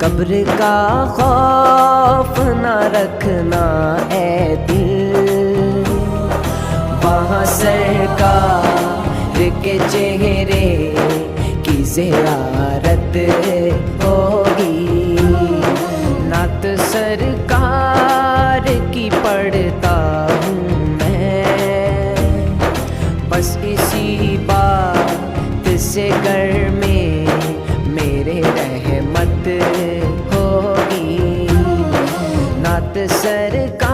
कब्र का खौफ न रखना ऐ दिल, वहाँ सरकार के चेहरे की ज़ियारत होगी। नात सरकार की पढ़ता हूँ मैं, बस इसी बात से घर में मेरे रहमत होगी। नात सरकार